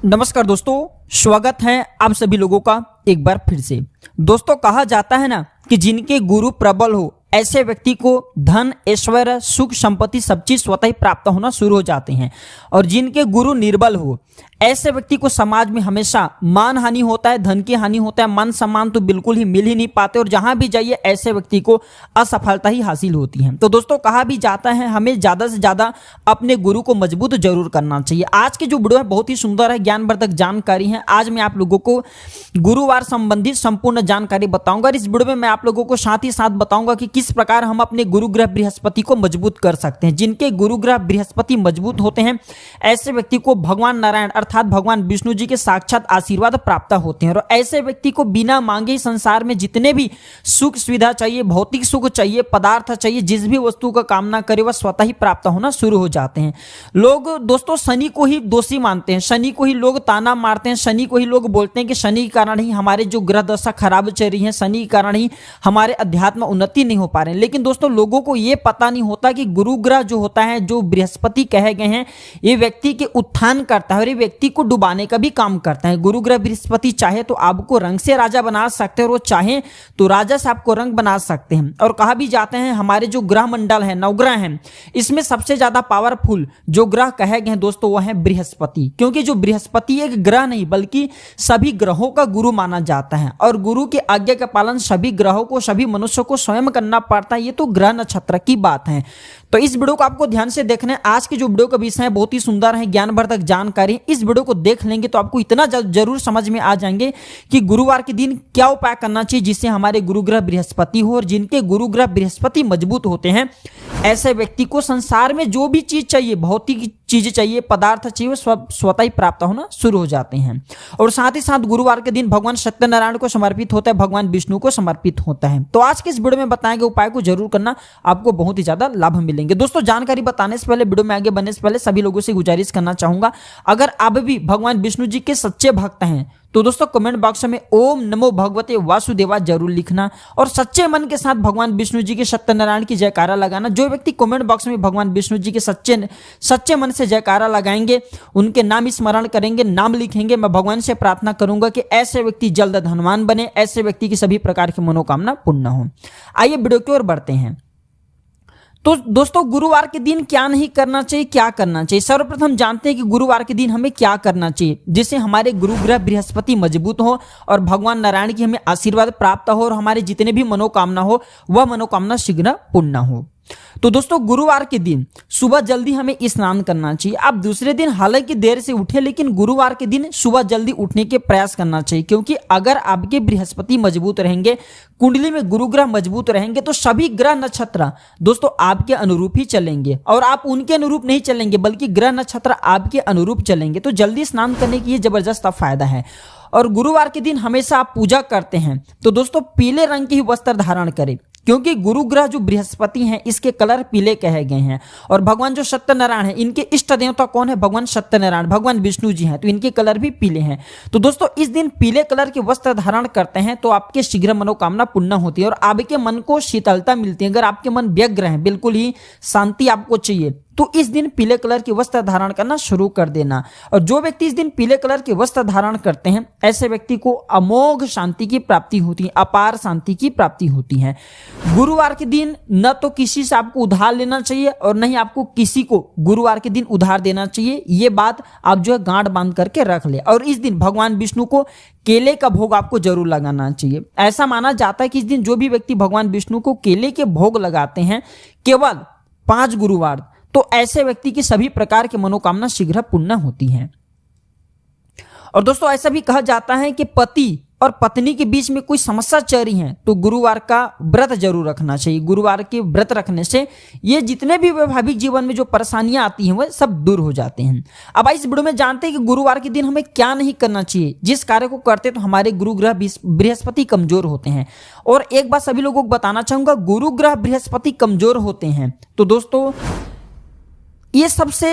नमस्कार दोस्तों, स्वागत है आप सभी लोगों का एक बार फिर से। दोस्तों, कहा जाता है ना कि जिनके गुरु प्रबल हो ऐसे व्यक्ति को धन, ऐश्वर्य, सुख, संपत्ति सब चीज स्वतः ही प्राप्त होना शुरू हो जाते हैं। और जिनके गुरु निर्बल हो ऐसे व्यक्ति को समाज में हमेशा मान हानि होता है, धन की हानि होता है, मान सम्मान तो बिल्कुल ही मिल ही नहीं पाते और जहां भी जाइए ऐसे व्यक्ति को असफलता ही हासिल होती है। तो दोस्तों, कहा भी जाता है हमें ज्यादा से ज्यादा अपने गुरु को मजबूत जरूर करना चाहिए। आज की जो वीडियो है बहुत ही सुंदर है, ज्ञानवर्धक जानकारी है। आज मैं आप लोगों को गुरुवार संबंधित संपूर्ण जानकारी बताऊंगा और इस वीडियो में मैं आप लोगों को साथ ही साथ बताऊंगा कि किस प्रकार हम अपने गुरु ग्रह बृहस्पति को मजबूत कर सकते हैं। जिनके गुरु ग्रह बृहस्पति मजबूत होते हैं ऐसे व्यक्ति को भगवान नारायण अर्थात भगवान विष्णु जी के साक्षात आशीर्वाद प्राप्त होते हैं और ऐसे व्यक्ति को बिना मांगे संसार में जितने भी सुख सुविधा चाहिए, भौतिक सुख चाहिए, पदार्थ चाहिए, जिस भी वस्तु का कामना करे वह स्वतः ही प्राप्त होना शुरू हो जाते हैं। लोग दोस्तों शनि को ही दोषी मानते हैं, शनि को ही लोग ताना मारते हैं, शनि को ही लोग बोलते हैं कि शनि के कारण ही हमारे जो ग्रह दशा खराब चल रही है, शनि के कारण ही हमारे अध्यात्म उन्नति नहीं हो पा रहे हैं। लेकिन दोस्तों, लोगों को यह पता नहीं होता कि गुरु ग्रह जो होता है, जो बृहस्पति कहे गए हैं, ये व्यक्ति के उत्थान करता है और ये व्यक्ति को डुबाने का भी काम करता है। गुरु ग्रह बृहस्पति चाहे तो आपको रंग से राजा बना सकते हैं और वो चाहे तो राजा से आपको रंग बना सकते हैं। और कहा भी जाते हैं हमारे जो ग्रह मंडल है, नवग्रह हैं, इसमें सबसे ज्यादा पावरफुल जो ग्रह कहे गए हैं दोस्तों वो है बृहस्पति। क्योंकि जो बृहस्पति एक ग्रह नहीं बल्कि सभी ग्रहों का गुरु माना जाता है और गुरु की आज्ञा का पालन सभी ग्रहों को, सभी मनुष्यों को स्वयं करना पड़ता है। ये तो ग्रह नक्षत्र की बात है। तो इस वीडियो को आपको ध्यान से देखना है। आज की जो वीडियो का विषय है बहुत ही सुंदर है, ज्ञानवर्धक जानकारी। इस वीडियो को देख लेंगे तो आपको इतना जरूर समझ में आ जाएंगे कि गुरुवार के दिन क्या उपाय करना चाहिए जिससे हमारे गुरु ग्रह बृहस्पति हो। और जिनके गुरु ग्रह बृहस्पति मजबूत होते हैं ऐसे व्यक्ति को संसार में जो भी चीज चाहिए, भौतिक चीजें चाहिए, पदार्थ चाहिए, वो स्वतः ही प्राप्त होना शुरू हो जाते हैं। और साथ ही साथ गुरुवार के दिन भगवान सत्यनारायण को समर्पित होता है, भगवान विष्णु को समर्पित होता है। तो आज के इस वीडियो में बताए गए उपाय को जरूर करना, आपको बहुत ही ज्यादा लाभ मिलेंगे। दोस्तों, जानकारी बताने से पहले, वीडियो में आगे बढ़ने से पहले सभी लोगों से गुजारिश करना चाहूंगा, अगर आप भी भगवान विष्णु जी के सच्चे भक्त हैं तो दोस्तों कमेंट बॉक्स में ओम नमो भगवते वासुदेवा जरूर लिखना और सच्चे मन के साथ भगवान विष्णु जी के सत्यनारायण की जयकारा लगाना। जो व्यक्ति कमेंट बॉक्स में भगवान विष्णु जी के सच्चे मन से जयकारा लगाएंगे, उनके नाम स्मरण करेंगे, नाम लिखेंगे, मैं भगवान से प्रार्थना करूंगा कि ऐसे व्यक्ति जल्द धनवान बने, ऐसे व्यक्ति की सभी प्रकार की मनोकामना पूर्ण हो। आइए वीडियो की ओर बढ़ते हैं। तो दोस्तों, गुरुवार के दिन क्या नहीं करना चाहिए, क्या करना चाहिए। सर्वप्रथम जानते हैं कि गुरुवार के दिन हमें क्या करना चाहिए जिससे हमारे गुरु ग्रह बृहस्पति मजबूत हो और भगवान नारायण की हमें आशीर्वाद प्राप्त हो और हमारे जितने भी मनोकामना हो वह मनोकामना शीघ्र पूर्ण हो। तो दोस्तों, गुरुवार के दिन सुबह जल्दी हमें स्नान करना चाहिए। आप दूसरे दिन हालांकि देर से उठे लेकिन गुरुवार के दिन सुबह जल्दी उठने के प्रयास करना चाहिए। क्योंकि अगर आपके बृहस्पति मजबूत रहेंगे, कुंडली में गुरु ग्रह मजबूत रहेंगे तो सभी ग्रह नक्षत्र दोस्तों आपके अनुरूप ही चलेंगे और आप उनके अनुरूप नहीं चलेंगे बल्कि ग्रह नक्षत्र आपके अनुरूप चलेंगे। तो जल्दी स्नान करने की ये जबरदस्त फायदा है। और गुरुवार के दिन हमेशा आप पूजा करते हैं तो दोस्तों पीले रंग के ही वस्त्र धारण करें, क्योंकि गुरु ग्रह जो बृहस्पति हैं इसके कलर पीले कहे गए हैं। और भगवान जो सत्यनारायण है, इनके इष्ट देवता कौन है? भगवान सत्यनारायण, भगवान विष्णु जी हैं, तो इनके कलर भी पीले हैं। तो दोस्तों, इस दिन पीले कलर के वस्त्र धारण करते हैं तो आपके शीघ्र मनोकामना पूर्ण होती है और आपके मन को शीतलता मिलती है। अगर आपके मन व्यग्र है, बिल्कुल ही शांति आपको चाहिए, तो इस दिन पीले कलर के वस्त्र धारण करना शुरू कर देना। और जो व्यक्ति इस दिन पीले कलर के वस्त्र धारण करते हैं ऐसे व्यक्ति को अमोघ शांति की प्राप्ति होती है, अपार शांति की प्राप्ति होती है। गुरुवार के दिन न तो किसी से आपको उधार लेना चाहिए और न ही आपको किसी को गुरुवार के दिन उधार देना चाहिए। ये बात आप जो है गांठ बांध करके रख ले। और इस दिन भगवान विष्णु को केले का भोग आपको जरूर लगाना चाहिए। ऐसा माना जाता है कि इस दिन जो भी व्यक्ति भगवान विष्णु को केले के भोग लगाते हैं केवल 5 गुरुवार, तो ऐसे व्यक्ति की सभी प्रकार की मनोकामना शीघ्र पूर्ण होती हैं। और दोस्तों, ऐसा भी कहा जाता है कि पति और पत्नी के बीच में कोई समस्या चल रही है तो गुरुवार का व्रत जरूर रखना चाहिए। गुरुवार के व्रत रखने से ये जितने भी वैवाहिक जीवन में जो परेशानियां आती हैं वह सब दूर हो जाते हैं। अब इस वीडियो में जानते हैं कि गुरुवार के दिन हमें क्या नहीं करना चाहिए, जिस कार्य को करते तो हमारे गुरु ग्रह बृहस्पति कमजोर होते हैं। और एक बात सभी लोगों को बताना चाहूंगा, गुरु ग्रह बृहस्पति कमजोर होते हैं तो दोस्तों ये सबसे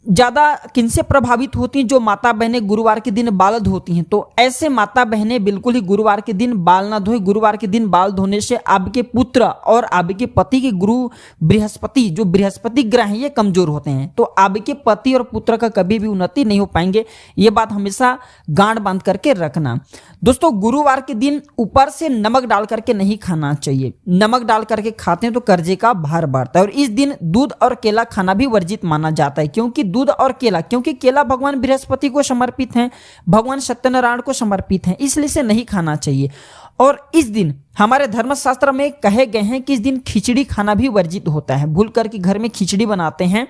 ज़्यादा किनसे प्रभावित होती हैं? जो माता बहनें गुरुवार के दिन बाल धोती हैं। तो ऐसे माता बहनें बिल्कुल ही गुरुवार के दिन बाल ना धोए। गुरुवार के दिन बाल धोने से आपके पुत्र और आपके पति के गुरु बृहस्पति, जो बृहस्पति ग्रह हैं, ये कमजोर होते हैं। तो आपके पति और पुत्र का कभी भी उन्नति नहीं हो पाएंगे। ये बात हमेशा गांठ बांध करके रखना। दोस्तों, गुरुवार के दिन ऊपर से नमक डाल करके नहीं खाना चाहिए। नमक डाल करके खाते हैं तो कर्जे का भार बढ़ता है। और इस दिन दूध और केला खाना भी वर्जित माना जाता है। क्योंकि दूध और केला, क्योंकि केला भगवान बृहस्पति को समर्पित हैं, भगवान सत्यनारायण को समर्पित हैं, इसलिए इसे नहीं खाना चाहिए। और इस दिन हमारे धर्मशास्त्र में कहे गए हैं कि इस दिन खिचड़ी खाना भी वर्जित होता है। भूल करके घर में खिचड़ी बनाते हैं।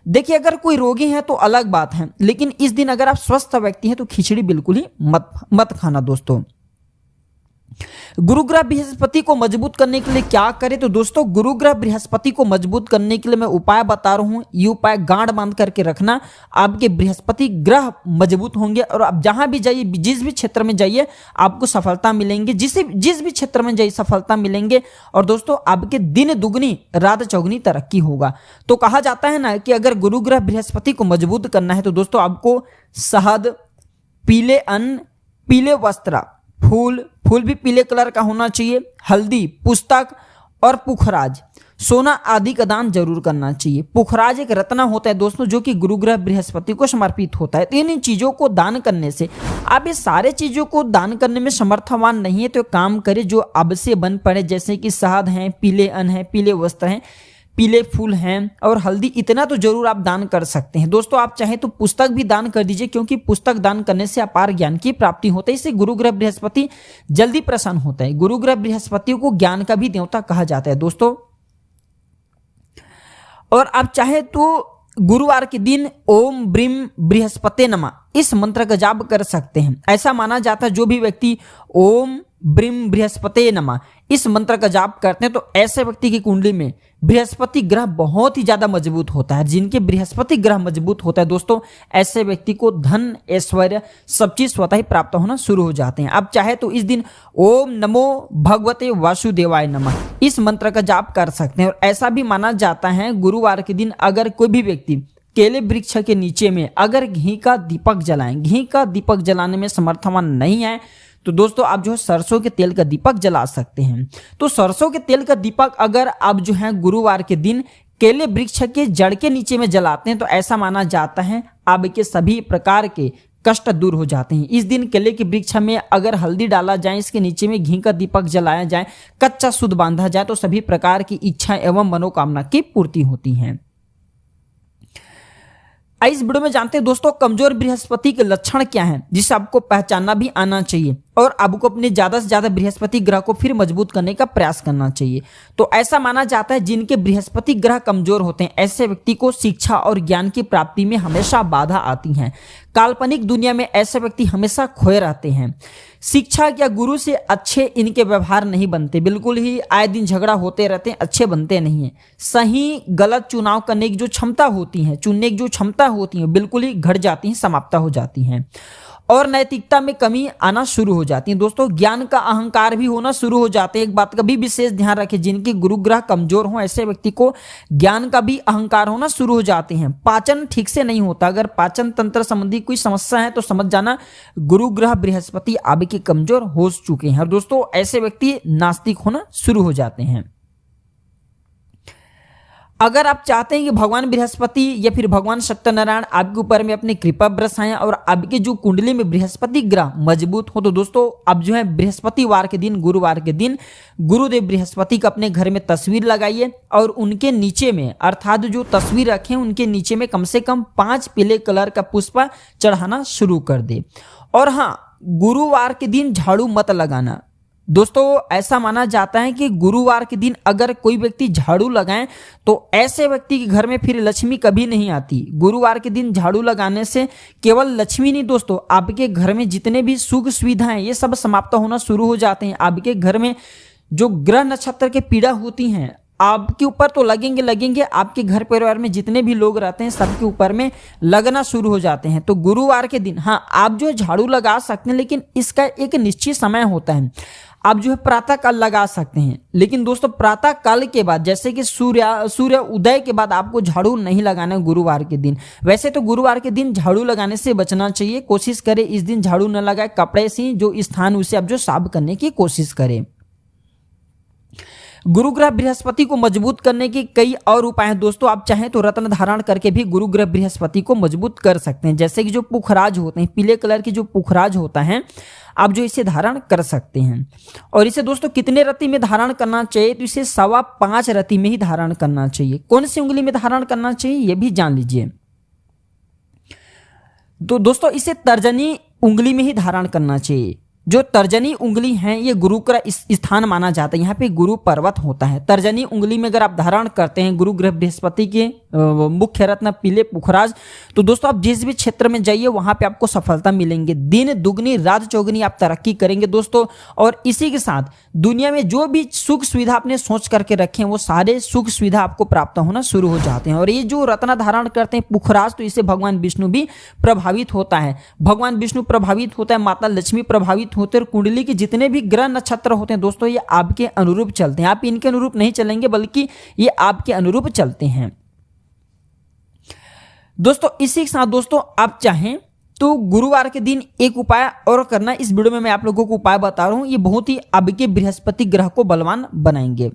देखिए, अगर कोई रोगी है तो अलग बात है, लेकिन इस दिन अगर आप स्वस्थ व्यक्ति हैं तो खिचड़ी बिल्कुल ही मत खाना। दोस्तों, गुरु ग्रह बृहस्पति को मजबूत करने के लिए क्या करें? तो दोस्तों, गुरु ग्रह बृहस्पति को मजबूत करने के लिए मैं उपाय बता रहा हूं। ये उपाय गांठ बांध करके रखना। आपके बृहस्पति ग्रह मजबूत होंगे और आप जहां भी जाइए, जिस भी क्षेत्र में जाइए, आपको सफलता मिलेंगे। जिस भी क्षेत्र में जाइए सफलता मिलेंगे। और दोस्तों, आपके दिन दुगनी रात चौगुनी तरक्की होगा। तो कहा जाता है ना कि अगर गुरु ग्रह बृहस्पति को मजबूत करना है तो दोस्तों आपको शहद, पीले अन्न, पीले वस्त्र, फूल भी पीले कलर का होना चाहिए, हल्दी, पुस्तक और पुखराज, सोना आदि का दान जरूर करना चाहिए। पुखराज एक रत्न होता है दोस्तों, जो कि गुरु ग्रह बृहस्पति को समर्पित होता है। तो इन चीजों को दान करने से, आप ये सारे चीजों को दान करने में समर्थवान नहीं है तो काम करें जो अब से बन पड़े, जैसे कि शहद है, पीले अन्न है, पीले वस्त्र हैं, पीले फूल हैं और हल्दी। इतना तो जरूर आप दान कर सकते हैं। दोस्तों, आप चाहे तो पुस्तक भी दान कर दीजिए, क्योंकि पुस्तक दान करने से अपार ज्ञान की प्राप्ति होती है। इससे गुरु ग्रह बृहस्पति जल्दी प्रसन्न होता है। गुरु ग्रह बृहस्पति को ज्ञान का भी देवता कहा जाता है दोस्तों। और आप चाहे तो गुरुवार के दिन ओम ब्रीम बृहस्पते नमः इस मंत्र का जाप कर सकते हैं। ऐसा माना जाता है जो भी व्यक्ति ओम ब्रीम बृहस्पते नमः इस मंत्र का जाप करते हैं तो ऐसे व्यक्ति की कुंडली में बृहस्पति ग्रह बहुत ही ज्यादा मजबूत होता है। जिनके बृहस्पति ग्रह मजबूत होता है दोस्तों, ऐसे व्यक्ति को धन, ऐश्वर्य, सब चीज स्वतः ही प्राप्त होना शुरू हो जाते हैं। आप चाहे तो इस दिन ओम नमो भगवते वासुदेवाय नमः इस मंत्र का जाप कर सकते हैं। और ऐसा भी माना जाता है गुरुवार के दिन अगर कोई भी व्यक्ति केले वृक्ष के नीचे में अगर घी का दीपक जलाएं, घी का दीपक जलाने में समर्थवान नहीं है तो दोस्तों आप जो है सरसों के तेल का दीपक जला सकते हैं। तो सरसों के तेल का दीपक अगर आप जो है गुरुवार के दिन केले वृक्ष के जड़ के नीचे में जलाते हैं तो ऐसा माना जाता है आपके सभी प्रकार के कष्ट दूर हो जाते हैं। इस दिन केले के वृक्ष में अगर हल्दी डाला जाए, इसके नीचे में घी का दीपक जलाया जाए, कच्चा शुद्ध बांधा जाए तो सभी प्रकार की इच्छा एवं मनोकामना की पूर्ति होती है। इस वीडियो में जानते हैं दोस्तों कमजोर बृहस्पति के लक्षण क्या हैं, जिसे आपको पहचानना भी आना चाहिए और आपको अपने ज्यादा से ज्यादा बृहस्पति ग्रह को फिर मजबूत करने का प्रयास करना चाहिए। तो ऐसा माना जाता है जिनके बृहस्पति ग्रह कमजोर होते हैं ऐसे व्यक्ति को शिक्षा और ज्ञान की प्राप्ति में हमेशा बाधा आती है। काल्पनिक दुनिया में ऐसे व्यक्ति हमेशा खोए रहते हैं। शिक्षा या गुरु से अच्छे इनके व्यवहार नहीं बनते, बिल्कुल ही आए दिन झगड़ा होते रहते हैं, अच्छे बनते नहीं है। सही गलत चुनाव करने की जो क्षमता होती है, चुनने की जो क्षमता होती है बिल्कुल ही घट जाती है, समाप्त हो जाती हैं और नैतिकता में कमी आना शुरू हो जाती है। दोस्तों ज्ञान का अहंकार भी होना शुरू हो जाते हैं। एक बात का भी विशेष ध्यान रखें, जिनके गुरु ग्रह कमजोर हो ऐसे व्यक्ति को ज्ञान का भी अहंकार होना शुरू हो जाते हैं। पाचन ठीक से नहीं होता, अगर पाचन तंत्र संबंधी कोई समस्या है तो समझ जाना गुरु ग्रह बृहस्पति आपके कमजोर हो चुके हैं। और दोस्तों ऐसे व्यक्ति नास्तिक होना शुरू हो जाते हैं। अगर आप चाहते हैं कि भगवान बृहस्पति या फिर भगवान सत्यनारायण आपके ऊपर में अपनी कृपा बरसाएं और आपके जो कुंडली में बृहस्पति ग्रह मजबूत हो तो दोस्तों आप जो है बृहस्पतिवार के दिन, गुरुवार के दिन गुरुदेव बृहस्पति का अपने घर में तस्वीर लगाइए और उनके नीचे में अर्थात जो तस्वीर रखें उनके नीचे में कम से कम 5 पीले कलर का पुष्प चढ़ाना शुरू कर दे। और हाँ, गुरुवार के दिन झाड़ू मत लगाना। दोस्तों ऐसा माना जाता है कि गुरुवार के दिन अगर कोई व्यक्ति झाड़ू लगाए तो ऐसे व्यक्ति के घर में फिर लक्ष्मी कभी नहीं आती। गुरुवार के दिन झाड़ू लगाने से केवल लक्ष्मी नहीं दोस्तों, आपके घर में जितने भी सुख सुविधाएं ये सब समाप्त होना शुरू हो जाते हैं। आपके घर में जो ग्रह नक्षत्र के पीड़ा होती हैं, आपके ऊपर तो लगेंगे, आपके घर परिवार में जितने भी लोग रहते हैं सबके ऊपर में लगना शुरू हो जाते हैं। तो गुरुवार के दिन हाँ आप जो है झाड़ू लगा सकते हैं, लेकिन इसका एक निश्चित समय होता है। आप जो है प्रातः काल लगा सकते हैं, लेकिन दोस्तों प्रातः काल के बाद जैसे कि सूर्य उदय के बाद आपको झाड़ू नहीं लगाना है गुरुवार के दिन। वैसे तो गुरुवार के दिन झाड़ू लगाने से बचना चाहिए, कोशिश करें इस दिन झाड़ू न लगाए, कपड़े से जो स्थान उसे आप जो साफ करने की कोशिश करें। गुरु ग्रह बृहस्पति को मजबूत करने के कई और उपाय हैं दोस्तों। आप चाहें तो रत्न धारण करके भी गुरु ग्रह बृहस्पति को मजबूत कर सकते हैं। जैसे कि जो पुखराज होते हैं, पीले कलर की जो पुखराज होता है, आप जो इसे धारण कर सकते हैं। और इसे दोस्तों कितने रति में धारण करना चाहिए, तो इसे 5.25 रति में ही धारण करना चाहिए। कौन सी उंगली में धारण करना चाहिए यह भी जान लीजिए। तो दोस्तों इसे तर्जनी उंगली में ही धारण करना चाहिए। जो तर्जनी उंगली है ये गुरु का स्थान माना जाता है, यहाँ पे गुरु पर्वत होता है। तर्जनी उंगली में अगर आप धारण करते हैं गुरु ग्रह बृहस्पति के मुख्य रत्न पीले पुखराज, तो दोस्तों आप जिस भी क्षेत्र में जाइए वहां पे आपको सफलता मिलेंगे। दिन दुगनी रात चौगनी आप तरक्की करेंगे दोस्तों। और इसी के साथ दुनिया में जो भी सुख सुविधा आपने सोच करके रखे हैं वो सारे सुख सुविधा आपको प्राप्त होना शुरू हो जाते हैं। और ये जो रत्न धारण करते हैं पुखराज, तो इससे भगवान विष्णु भी प्रभावित होता है। भगवान विष्णु प्रभावित होता है, माता लक्ष्मी प्रभावित होते हैं। और कुंडली के जितने भी ग्रह नक्षत्र होते हैं दोस्तों ये आपके अनुरूप चलते हैं। आप इनके अनुरूप नहीं चलेंगे बल्कि ये आपके अनुरूप चलते हैं दोस्तों। इसी के साथ दोस्तों आप चाहें तो गुरुवार के दिन एक उपाय और करना, इस वीडियो में मैं आप लोगों को उपाय बता रहा हूं, ये बहुत ही आपके बृहस्पति ग्रह को बलवान बनाएंगे।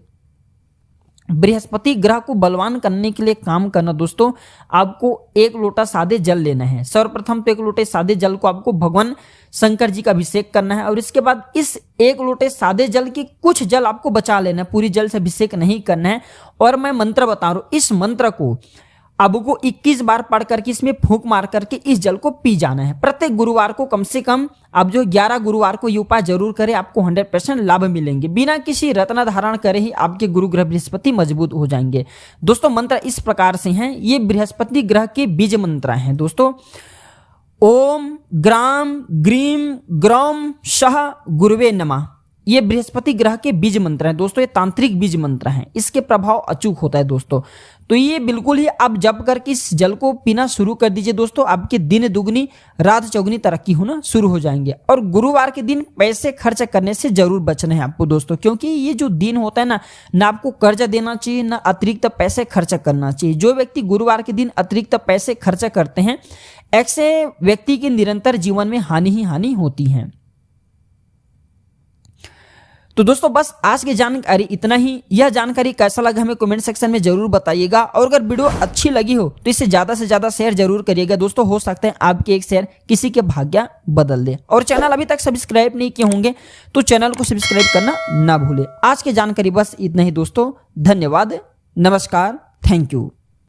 बृहस्पति ग्रह को बलवान करने के लिए काम करना दोस्तों, आपको 1 लोटा सादे जल लेना है। सर्वप्रथम तो 1 लोटे सादे जल को आपको भगवान शंकर जी का अभिषेक करना है। और इसके बाद इस 1 लोटे सादे जल की कुछ जल आपको बचा लेना है, पूरी जल से अभिषेक नहीं करना है। और मैं मंत्र बता रहा हूं, इस मंत्र को आपको 21 बार पढ़ करके इसमें फूंक मार करके इस जल को पी जाना है। प्रत्येक गुरुवार को कम से कम आप जो 11 गुरुवार को ये उपाय जरूर करें, आपको 100% लाभ मिलेंगे। बिना किसी रत्न धारण करे ही आपके गुरु ग्रह बृहस्पति मजबूत हो जाएंगे दोस्तों। मंत्र इस प्रकार से हैं, ये बृहस्पति ग्रह के बीज मंत्र हैं दोस्तों। ओम ग्राम ग्रीम ग्रौम शह गुरुवे नमः, ये बृहस्पति ग्रह के बीज मंत्र हैं दोस्तों। ये तांत्रिक बीज मंत्र हैं, इसके प्रभाव अचूक होता है दोस्तों। तो ये बिल्कुल ही आप जप करके इस जल को पीना शुरू कर दीजिए दोस्तों। आपके दिन दुगनी रात चौगनी तरक्की होना शुरू हो जाएंगे। और गुरुवार के दिन पैसे खर्च करने से जरूर बचना है आपको दोस्तों, क्योंकि ये जो दिन होता है ना आपको कर्जा देना चाहिए ना अतिरिक्त पैसे खर्च करना चाहिए। जो व्यक्ति गुरुवार के दिन अतिरिक्त पैसे खर्च करते हैं, ऐसे व्यक्ति के निरंतर जीवन में हानि ही हानि होती है। तो दोस्तों बस आज की जानकारी इतना ही। यह जानकारी कैसा लगा हमें कमेंट सेक्शन में जरूर बताइएगा। और अगर वीडियो अच्छी लगी हो तो इसे ज्यादा से ज्यादा शेयर जरूर करिएगा दोस्तों। हो सकता है आपके एक शेयर किसी के भाग्य बदल दे। और चैनल अभी तक सब्सक्राइब नहीं किए होंगे तो चैनल को सब्सक्राइब करना ना भूले। आज की जानकारी बस इतना ही दोस्तों। धन्यवाद, नमस्कार, थैंक यू।